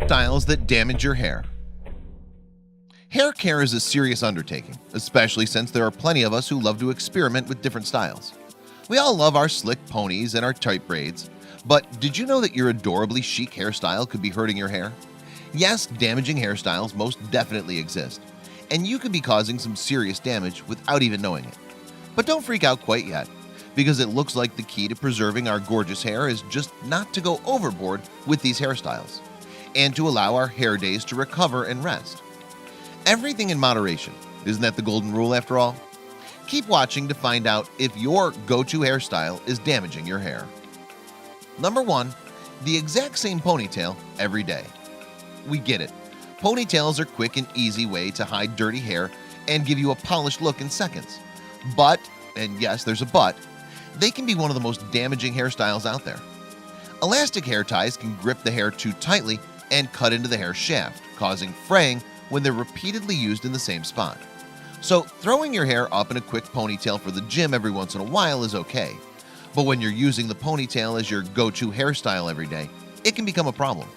Styles that damage your hair. Hair care is a serious undertaking, especially since there are plenty of us who love to experiment with different styles. We all love our slick ponies and our tight braids, but did you know that your adorably chic hairstyle could be hurting your hair? Yes, damaging hairstyles most definitely exist, and you could be causing some serious damage without even knowing it. But don't freak out quite yet, because it looks like the key to preserving our gorgeous hair is just not to go overboard with these hairstyles, and to allow our hair days to recover and rest. Everything in moderation, isn't that the golden rule after all? Keep watching to find out if your go-to hairstyle is damaging your hair. Number 1. The exact same ponytail every day. We get it. Ponytails are a quick and easy way to hide dirty hair and give you a polished look in seconds. But, and yes, there's a but, they can be one of the most damaging hairstyles out there. Elastic hair ties can grip the hair too tightly and cut into the hair shaft, causing fraying when they're repeatedly used in the same spot. So throwing your hair up in a quick ponytail for the gym every once in a while is okay, but when you're using the ponytail as your go-to hairstyle every day, it can become a problem.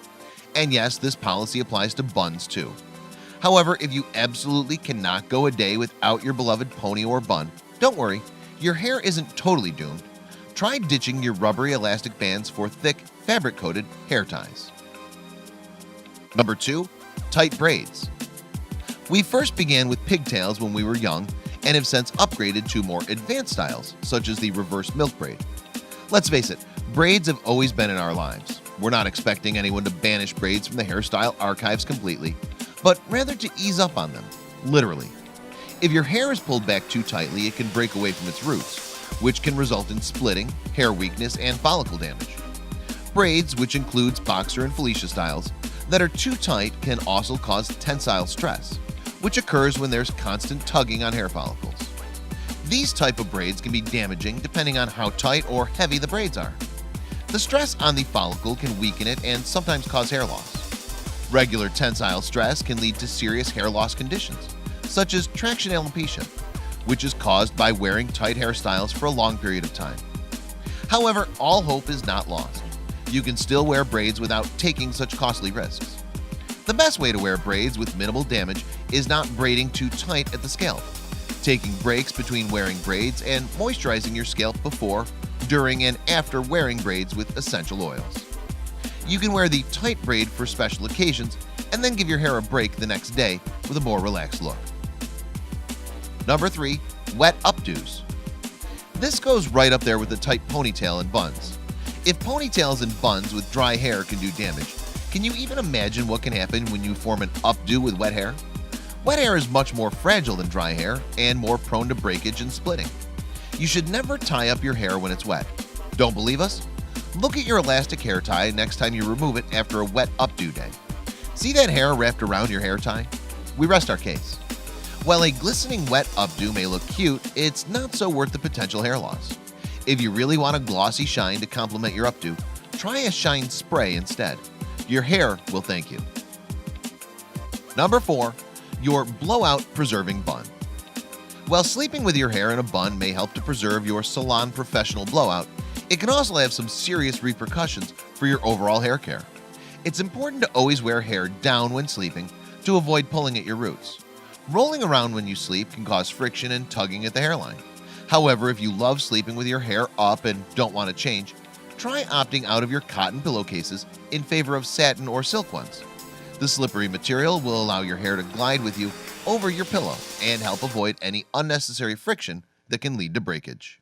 And yes, this policy applies to buns too. However, if you absolutely cannot go a day without your beloved pony or bun, don't worry, your hair isn't totally doomed. Try ditching your rubbery elastic bands for thick, fabric-coated hair ties. Number 2. Tight braids. We first began with pigtails when we were young and have since upgraded to more advanced styles, such as the reverse milk braid. Let's face it, braids have always been in our lives. We're not expecting anyone to banish braids from the hairstyle archives completely, but rather to ease up on them, literally. If your hair is pulled back too tightly, it can break away from its roots, which can result in splitting, hair weakness, and follicle damage. Braids, which includes boxer and Felicia styles, that are too tight can also cause tensile stress, which occurs when there's constant tugging on hair follicles. These type of braids can be damaging depending on how tight or heavy the braids are. The stress on the follicle can weaken it and sometimes cause hair loss. Regular tensile stress can lead to serious hair loss conditions, such as traction alopecia, which is caused by wearing tight hairstyles for a long period of time. However, all hope is not lost. You can still wear braids without taking such costly risks. The best way to wear braids with minimal damage is not braiding too tight at the scalp, taking breaks between wearing braids, and moisturizing your scalp before, during, and after wearing braids with essential oils. You can wear the tight braid for special occasions and then give your hair a break the next day with a more relaxed look. Number 3. Wet updos. This goes right up there with the tight ponytail and buns. If ponytails and buns with dry hair can do damage, can you even imagine what can happen when you form an updo with wet hair? Wet hair is much more fragile than dry hair and more prone to breakage and splitting. You should never tie up your hair when it's wet. Don't believe us? Look at your elastic hair tie next time you remove it after a wet updo day. See that hair wrapped around your hair tie? We rest our case. While a glistening wet updo may look cute, it's not so worth the potential hair loss. If you really want a glossy shine to complement your updo, try a shine spray instead. Your hair will thank you. Number 4. Your blowout preserving bun. While sleeping with your hair in a bun may help to preserve your salon professional blowout, it can also have some serious repercussions for your overall hair care. It's important to always wear hair down when sleeping to avoid pulling at your roots. Rolling around when you sleep can cause friction and tugging at the hairline. However, if you love sleeping with your hair up and don't want to change, try opting out of your cotton pillowcases in favor of satin or silk ones. The slippery material will allow your hair to glide with you over your pillow and help avoid any unnecessary friction that can lead to breakage.